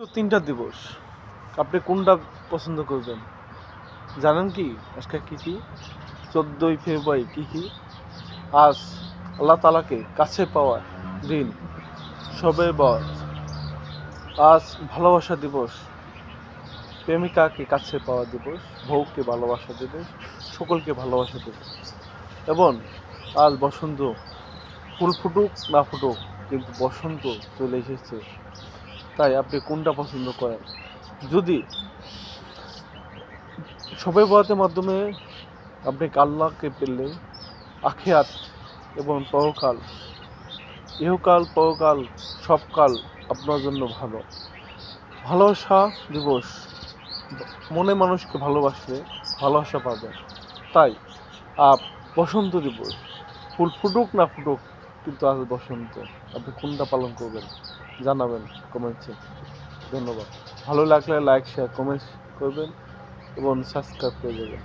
তো ৩টা দিবস। আপনি কোনটা পছন্দ করবেন? জানেন কি আজকে কি? ১৪ই ফেব্রুয়ারি কি? আজ আল্লাহ তাআলাকে কাছে পাওয়ার দিন, শবে বরাত। আজ ভালোবাসা দিবস, প্রেমিকাকে কাছে পাওয়া দিবস, বউকে ভালোবাসা দিবস, সকলকে ভালোবাসা দিবস। এবং আজ বসন্ত, ফুল ফুটুক না ফুটুক কিন্তু বসন্ত চলে এসেছে। তাই আপনি কোনটা পছন্দ করেন? যদি শবে বরাতের মাধ্যমে আপনি আল্লাহকে পেলে আখিরাত এবং পরকাল, ইহকাল পরকাল সব কাল আপনার জন্য ভালো। ভালোবাসা দিবস, মনে মানুষকে ভালোবাসলে ভালোবাসা পাবেন। তাই বসন্ত দিবস, ফুল ফুটুক না ফুটুক কিন্তু আজ বসন্ত। আপনি কোনটা পালন করবেন জানাবেন কমেন্টসে। ধন্যবাদ। ভালো লাগলে লাইক শেয়ার কমেন্টস করবেন এবং সাবস্ক্রাইব করে দেবেন।